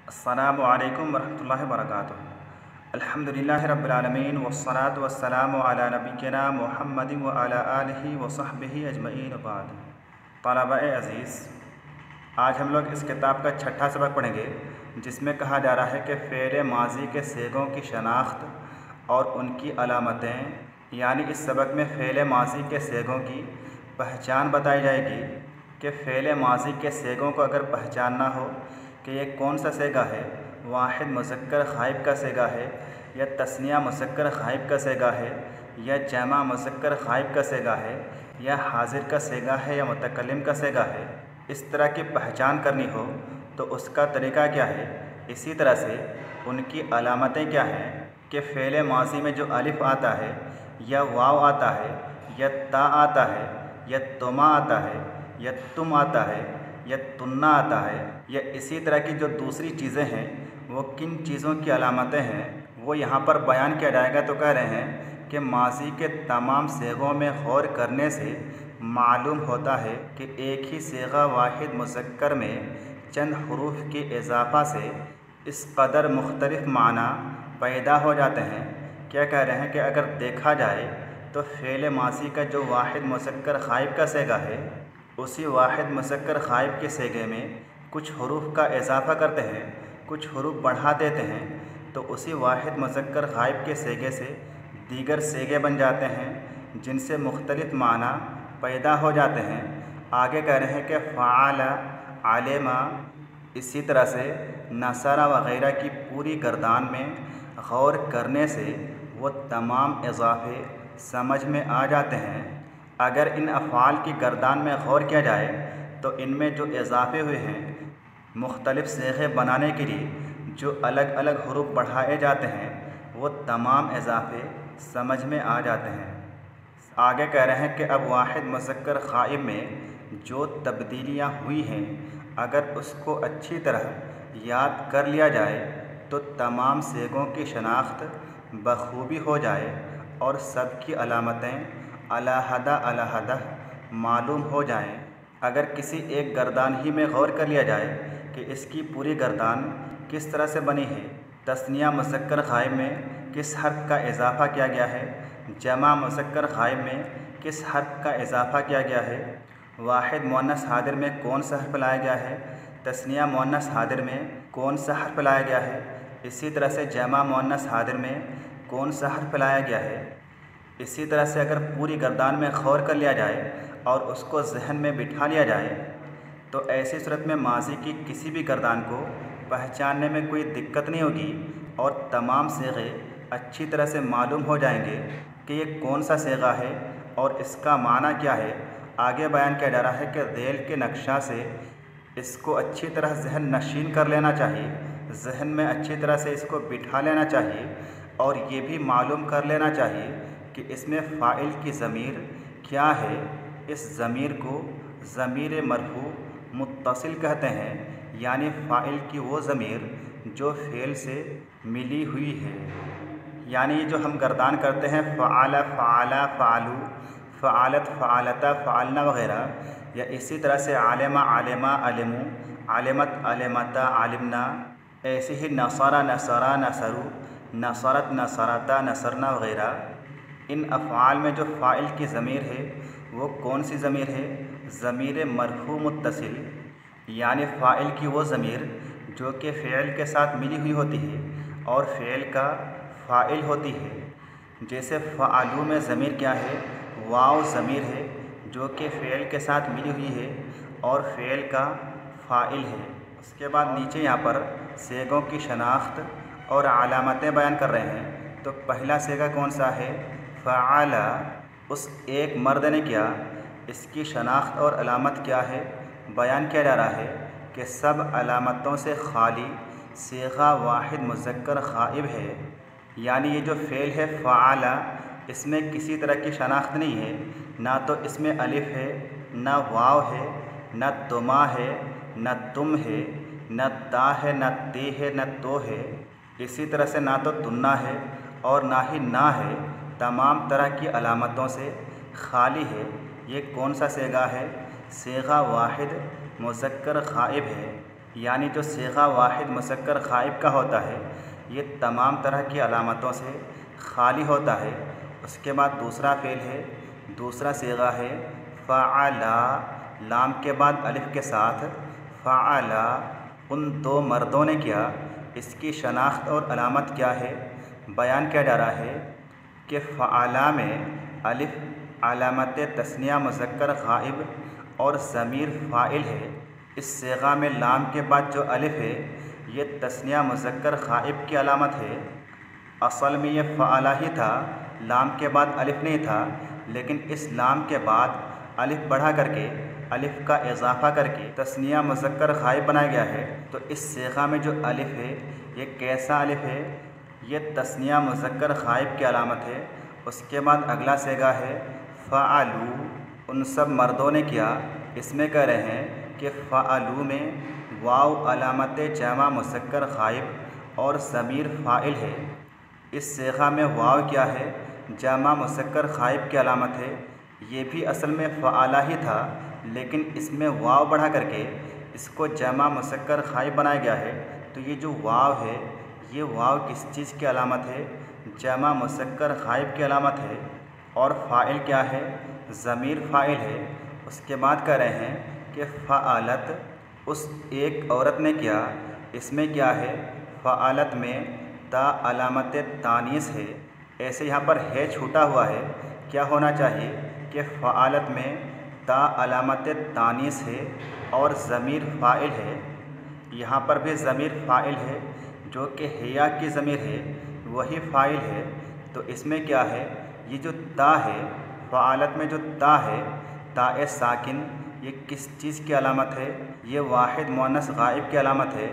अस्सलामु अलैकुम वरहमतुल्लाहि वबरकातुहू। अल्हम्दुलिल्लाहि रब्बिल आलमीन वस्सलातु वस्सलामु अला नबिय्यिना मुहम्मदिन व अला आलिहि व सहबिहि अजमईन बाद। तलबा-ए अज़ीज़, आज हम लोग इस किताब का छठा सबक पढ़ेंगे, जिसमें कहा जा रहा है कि फ़ेल माज़ी के सेगों की शनाख्त और उनकी अलामतें। यानी इस सबक में फ़ेल माज़ी के सेगों की पहचान बताई जाएगी कि फ़ेल माज़ी के सेगों को अगर पहचानना हो कि ये कौन सा सेगा है, वाहिद मुज़क्कर ग़ाइब का सेगा है या तस्निया मुज़क्कर ग़ाइब का सेगा है या जमा मुज़क्कर ग़ाइब का सेगा है या हाजिर का सेगा है या मुतकल्लिम का सेगा है। इस तरह की पहचान करनी हो तो उसका तरीक़ा क्या है, इसी तरह से उनकी अलामतें क्या हैं कि फ़ेल माज़ी में जो अलिफ़ आता है या वाव आता है या ता आता है या तुमा आता है या तुम आता है या तुन्ना आता है या इसी तरह की जो दूसरी चीज़ें हैं वो किन चीज़ों की अलामतें हैं, वो यहाँ पर बयान किया जाएगा। तो कह रहे हैं कि माज़ी के तमाम सेगों में गौर करने से मालूम होता है कि एक ही सेगा वाहिद मुज़क्कर में चंद हरूफ के इजाफ़ा से इस कदर मुख्तलिफ़ माना पैदा हो जाते हैं। क्या कह रहे हैं कि अगर देखा जाए तो फ़ेल माज़ी का जो वाहिद मुज़क्कर ग़ाइब का सेगा है, उसी वाहिद मुज़क्कर ग़ाइब के सेगे में कुछ हरूफ का इजाफ़ा करते हैं, कुछ हरूफ बढ़ा देते हैं, तो उसी वाहिद मुज़क्कर ग़ाइब के सेगे से दीगर सेगे बन जाते हैं, जिनसे मुख्तलिफ़ माना पैदा हो जाते हैं। आगे कह रहे हैं कि फ़आल, आलिमा, इसी तरह से नसरा वग़ैरह की पूरी गर्दान में गौर करने से वो तमाम इज़ाफ़े समझ में आ जाते हैं। अगर इन अफ़आल की गर्दान में गौर किया जाए तो इनमें जो इज़ाफ़े हुए हैं, मुख्तलिफ़ सेगे बनाने के लिए जो अलग अलग हरूफ बढ़ाए जाते हैं, वो तमाम इज़ाफ़े समझ में आ जाते हैं। आगे कह रहे हैं कि अब वाहिद मुज़क्कर ग़ाइब में जो तब्दीलियाँ हुई हैं, अगर उसको अच्छी तरह याद कर लिया जाए तो तमाम सेगों की शनाख्त बखूबी हो जाए और सब की अलामतें अलहदा अलहदा मालूम हो जाएं। अगर किसी एक गर्दान ही में गौर कर लिया जाए कि इसकी पूरी गर्दान किस तरह से बनी है, तस्निया मुज़क्कर ग़ाइब में किस हर्फ का इजाफ़ा किया गया है, जमा मुज़क्कर ग़ाइब में किस हर्फ का इजाफ़ा किया गया है, वाहिद मुअन्नस हादिर में कौन सा हर्फ लाया गया है, तस्निया मुअन्नस हादिर में कौन सा हर्फ लाया गया है, इसी तरह से जमा मुअन्नस हादिर में कौन सा हर्फ लाया गया है। इसी तरह से अगर पूरी गर्दान में गौर कर लिया जाए और उसको जहन में बिठा लिया जाए तो ऐसी सूरत में माज़ी की किसी भी गर्दान को पहचानने में कोई दिक्कत नहीं होगी और तमाम सेगे अच्छी तरह से मालूम हो जाएंगे कि ये कौन सा सेगा है और इसका माना क्या है। आगे बयान किया जा रहा है कि रेल के नक्शा से इसको अच्छी तरह जहन नशीन कर लेना चाहिए, जहन में अच्छी तरह से इसको बिठा लेना चाहिए और ये भी मालूम कर लेना चाहिए कि इसमें फ़ाइल की ज़मीर क्या है। इस ज़मीर को ज़मीर मरफ़ू मुत्तसिल कहते हैं, यानी फ़ाइल की वो ज़मीर जो फ़ेल से मिली हुई है। यानी ये जो हम गर्दान करते हैं फ़आला, फ़आला, फ़आलू, फ़आलत, फ़आलता, फ़आलना वग़ैरह, या इसी तरह से आलिमा, आलिमा, अलिमू, आलिमत, आलिमता, आलिमना, ऐसे ही नसरा, नसरा, नसरू, नसरत, नसरता, नसरना वग़ैरह। इन अफ़आल में जो फ़ाइल की ज़मीर है वो कौन सी ज़मीर है? ज़मीर मरफ़ू मुत्तसिल, यानी फ़ाइल की वो ज़मीर जो कि फ़ेल के साथ मिली हुई होती है और फ़ेल का फ़ाइल होती है। जैसे फ़आलू में ज़मीर क्या है? वाव ज़मीर है जो कि फ़ेल के साथ मिली हुई है और फ़ेल का फ़ाइल है। उसके बाद नीचे यहाँ पर सेगों की शनाख्त और अलामतें बयान कर रहे हैं। तो पहला सेगा कौन सा है? फ़आला, उस एक मर्द ने किया, इसकी शनाख्त और अलामत क्या है? बयान किया जा रहा है कि सब अलामतों से खाली सेगा वाहिद मुज़क्कर ग़ाइब है। यानी ये जो फ़ेल है फ़आला, इसमें किसी तरह की शनाख्त नहीं है, ना तो इसमें अलिफ़ है, ना वाव है, न तुमा है, न तुम है, न ता है, न ते है, न तो है, इसी तरह से ना तो तुन्ना है और ना ही ना है। तमाम तरह की अलामतों से खाली है। ये कौन सा सेगा है? सेगा वाहिद मुज़क्कर ग़ाइब है। यानी जो सीगा वाहिद मुसक्कर ग़ाइब का होता है ये तमाम तरह की अलामतों से खाली होता है। उसके बाद दूसरा फ़ेल है, दूसरा सीगा है फ़अला, लाम के बाद अलिफ़ के साथ फ़अला, उन दो मर्दों ने किया। इसकी शनाख्त और अलामत क्या है, बयान किया जा रहा है कि फ़अला में अलिफ़ अलामत तस्निया मुज़क्कर ग़ाइब और ज़मीर फ़ाइल है। इस सीगा में लाम के बाद जो अलिफ़ है ये तस्निया मुज़क्कर ग़ाइब की अलामत है। असल में ये फ़अला ही था, लाम के बाद अलिफ़ नहीं था, लेकिन इस लाम के बाद अलिफ़ बढ़ा करके अलिफ़ का इज़ाफ़ा करके तस्निया मुज़क्कर ग़ाइब बनाया गया है। तो इस सीगा में जो अलिफ़ है ये कैसा अलिफ़ है, ये तस्निया मुज़क्कर ग़ाइब की अलामत है। उसके बाद अगला सीगा है फ़अलू, उन सब मर्दों ने किया। इसमें कह रहे हैं कि फ़अलू में वाव अलामत जमा मुज़क्कर ग़ाइब और ज़मीर फ़ाइल है। इस सीगा में वाव क्या है, जमा मुज़क्कर ग़ाइब की अलामत है। ये भी असल में फ़अला ही था, लेकिन इसमें वाव बढ़ा करके इसको जमा मुज़क्कर ग़ाइब बनाया गया है। तो ये जो वाव है ये वाव किस चीज़ की अलामत है, जमा मुज़क्कर ग़ाइब की अलामत है। और फ़ाइल क्या है, ज़मीर फ़ाइल है। उसके बाद कह रहे हैं कि फ़अलत, उस एक औरत ने किया। इसमें क्या है, फ़अलत में ता अलामत तानीस है। ऐसे यहाँ पर है छूटा हुआ है, क्या होना चाहिए कि फ़अलत में ता अलामत तानीस है और ज़मीर फ़ाइल है। यहाँ पर भी ज़मीर फ़ाइल है जो कि हिया की ज़मीर है, वही फ़ाइल है। तो इसमें क्या है, ये जो ता है फ़अलत में जो ता है, ताए साकिन, ये किस चीज़ की अलामत है, ये वाहिद मुअन्नस ग़ाइब की अलामत है।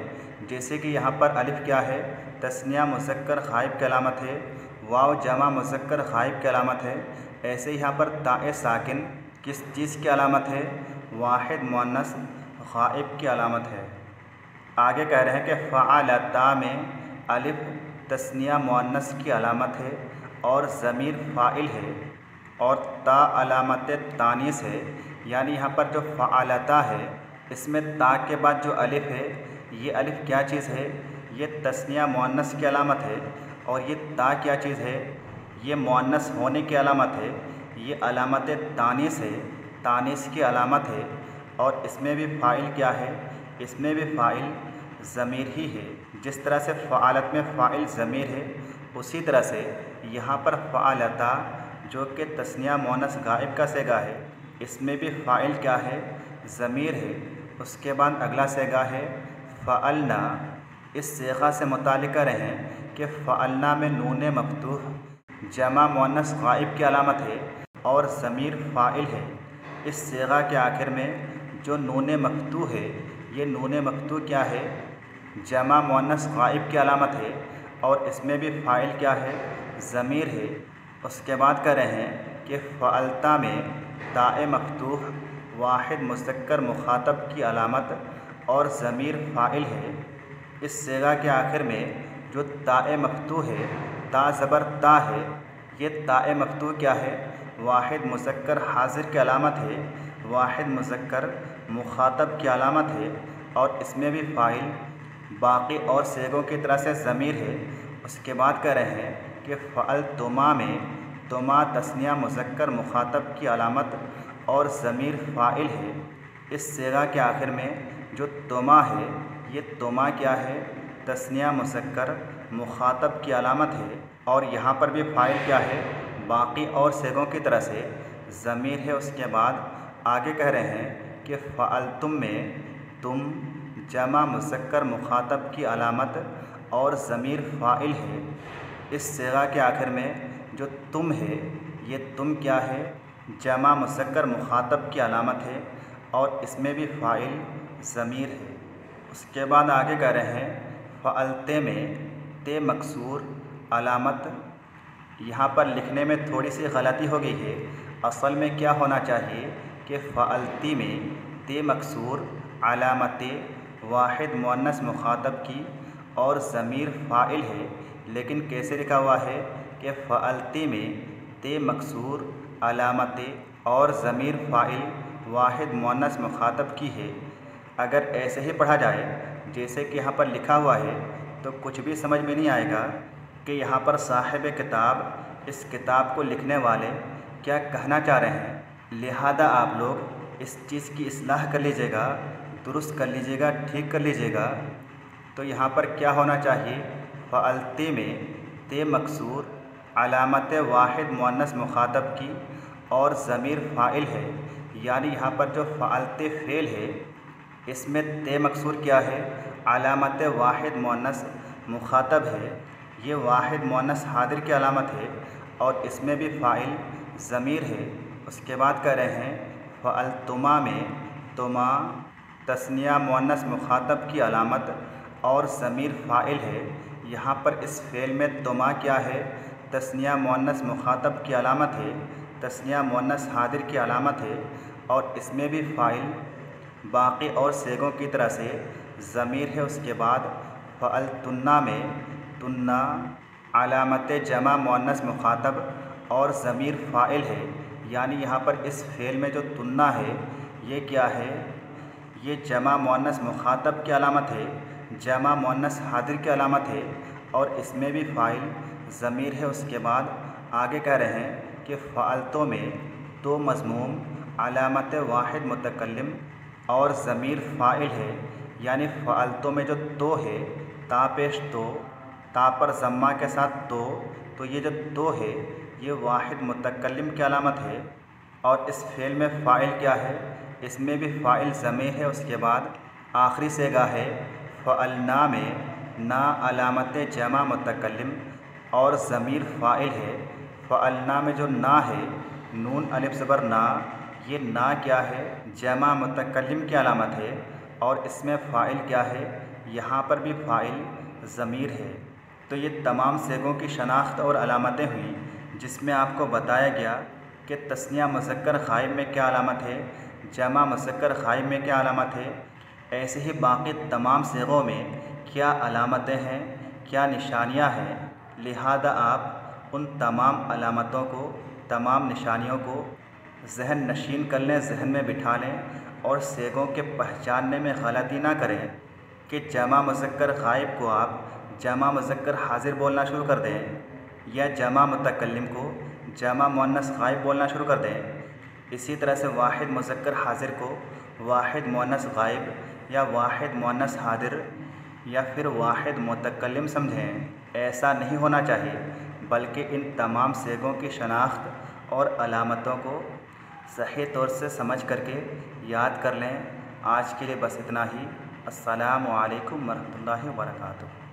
जैसे कि यहाँ पर अलिफ़ क्या है, तस्निया मुज़क्कर ग़ाइब की अलामत है, वाव जमा मुज़क्कर ग़ाइब की अलामत है। ऐसे यहाँ पर ताए साकिन किस चीज़ की अलामत है, वाहिद मुअन्नस ग़ाइब की अलामत है। आगे कह रहे हैं कि फ़अलता में अलिफ़ तस्निया मुअन्नस की अलामत है और ज़मीर फ़ाइल है और ता अलामत तानीस है। यानी यहाँ पर जो फ़अलता है इसमें ता के बाद जो अलिफ़ है, ये अलिफ़ क्या चीज़ है, ये तस्निया मुअन्नस की अलामत है। और ये ता क्या चीज़ है, ये मुअन्नस होने की अलामत है। ये अलामत तानीस है, तानीस की अलामत है। और इसमें भी फ़ाइल क्या है, इसमें भी फ़ाइल ज़मीर ही है। जिस तरह से फ़अलत में फ़ाइल ज़मीर है, उसी तरह से यहाँ पर फ़अलता जो कि तस्निया मुअन्नस ग़ाइब का सीगा है, इसमें भी फ़ाइल क्या है, ज़मीर है। उसके बाद अगला सीगा है फ़अलना। इस सीगा से मुताल्लिक़ कर रहे हैं कि फ़अलना में नून मफ़तूह जमा मुअन्नस ग़ाइब की अलामत है और ज़मीर फ़ाइल है। इस सीगा के आखिर में जो नून मफ़तूह है, ये नून मफ़तूह क्या है, जमा मुअन्नस ग़ाइब की अलामत है और इसमें भी फ़ाइल क्या है, ज़मीर है। उसके बाद कह रहे हैं कि फ़अलता में ताए मफ़तूह वाहिद मुज़क्कर मुख़ातब की अलामत और ज़मीर फ़ाइल है। इस सीगा के आखिर में जो ताए मफ़तूह है, ता ज़बर ता है, ये ताए मफ़तूह क्या है, वाहिद मुज़क्कर हाज़िर की अलामत है, वाहिद मुज़क्कर मुख़ातब की अलामत है और इसमें भी फ़ाइल बाकी और सीगों की तरह से ज़मीर है। उसके बाद कह रहे हैं कि फ़अलतुमा में तुमा तस्निया मुज़क्कर मुख़ातब की अलामत और ज़मीर फ़ाइल है। इस सीगा के आखिर में जो तुमा है, ये तुमा क्या है, तस्निया मुज़क्कर मुख़ातब की अलामत है और यहाँ पर भी फ़ाइल क्या है, बाकी और सीगों की तरह से ज़मीर है। उसके बाद आगे कह रहे हैं कि फ़अलतुम में तुम जमा मुज़क्कर मुख़ातब की अलामत और ज़मीर फ़ाइल है। इस सीगा के आखिर में जो तुम है, ये तुम क्या है, जमा मुज़क्कर मुख़ातब की अलामत है और इसमें भी फ़ाइल ज़मीर है। उसके बाद आगे कह रहे हैं फ़अलते में ते मकसूर अलामत। यहाँ पर लिखने में थोड़ी सी गलती हो गई है। असल में क्या होना चाहिए कि फ़अलती में ते मकसूर अलामत वाहिद मुअन्नस मुख़ातब की और ज़मीर फ़ाइल है, लेकिन कैसे लिखा हुआ है कि फ़अलती में ते मकसूर अलामत और ज़मीर फ़ाइल वाहिद मुअन्नस मुख़ातब की है। अगर ऐसे ही पढ़ा जाए जैसे कि यहाँ पर लिखा हुआ है तो कुछ भी समझ में नहीं आएगा कि यहाँ पर साहिब किताब इस किताब को लिखने वाले क्या कहना चाह रहे हैं। लिहाजा आप लोग इस चीज़ की इस्लाह कर लीजिएगा, दुरुस्त कर लीजिएगा, ठीक कर लीजिएगा। तो यहाँ पर क्या होना चाहिए, फ़अलते में ते मकसूर अलामत वाहिद मुअन्नस मुखातब की और ज़मीर फ़ाइल है, यानी यहाँ पर जो फ़अलते फ़ेल है इसमें ते मकसूर क्या है, अलामत वाहिद मुअन्नस मुखातब है, ये वाहिद मुअन्नस हादिर की अलामत है और इसमें भी फ़ाइल ज़मीर है। उसके बाद कह रहे हैं फ़अलतुमा में तुमा तस्निया मुअन्नस मुखातब की अलामत और ज़मीर फ़ाइल है। यहाँ पर इस फ़ेल में तुमा क्या है, तस्निया मुअन्नस मुखातब की अलामत है, तस्निया मुअन्नस हादिर की अलामत है और इसमें भी फ़ाइल बाक़ी और सेगों की तरह से ज़मीर है। उसके बाद फ़अलतुन्ना में तुन्ना अलामत जमा मुअन्नस मुखातब और ज़मीर फ़ाइल है, यानी यहाँ पर इस फ़ेल में जो तुन्ना है ये क्या है, ये जमा मुअन्नस मुखातब की अलामत है, जमा मुअन्नस हादिर की अलामत है और इसमें भी फ़ाइल ज़मीर है। उसके बाद आगे कह रहे हैं कि फ़अलतों में तो मज़मूम अलामत वाहिद मुतकल्लिम और ज़मीर फ़ाइल है, यानी फ़अलतों में जो तो है ता पेश तो, ता पर ज़म्मा के साथ तो ये जो तो है ये वाहिद मुतकल्लिम की अलामत है और इस फ़ेल में फ़ाइल क्या है, इसमें भी फ़ाइल ज़मीर है। उसके बाद आखिरी सेगा है फ़अलना में ना अलामत जमा मुतकल्लिम और ज़मीर फ़ाइल है। फ़अलना में जो ना है नून अलिफ ज़बर ना, ये ना क्या है, जमा मुतकल्लिम की अलामत है और इसमें फ़ाइल क्या है, यहाँ पर भी फ़ाइल ज़मीर है। तो ये तमाम सेगों की शनाख्त और अलामतें हुई जिसमें आपको बताया गया कि तस्निया मुज़क्कर ग़ाइब में क्या अलामत है, जमा मुज़क्कर ग़ाइब में क्या अलामत है, ऐसे ही बाकी तमाम सेगों में क्या अलामतें हैं, क्या निशानियां हैं। लिहाजा आप उन तमाम अलामतों को, तमाम निशानियों को जहन नशीन कर लें, जहन में बिठा लें और सेगों के पहचानने में गलती ना करें कि जमा मुज़क्कर ग़ाइब को आप जमा मुज़क्कर हाज़िर बोलना शुरू कर दें या जमा मुतकल्लिम को जमा मुअन्नस ग़ाइब बोलना शुरू कर दें। इसी तरह से वाहिद मुज़क्कर हाज़िर को वाहिद मुअन्नस ग़ाइब या वाहिद मुअन्नस हादिर या फिर वाहिद मुतकल्लिम समझें। ऐसा नहीं होना चाहिए, बल्कि इन तमाम सेगों की शनाख्त और अलामतों को सही तौर से समझ करके याद कर लें। आज के लिए बस इतना ही। अस्सलामु अलैकुम वरहमतुल्लाहि वबरकातुहू।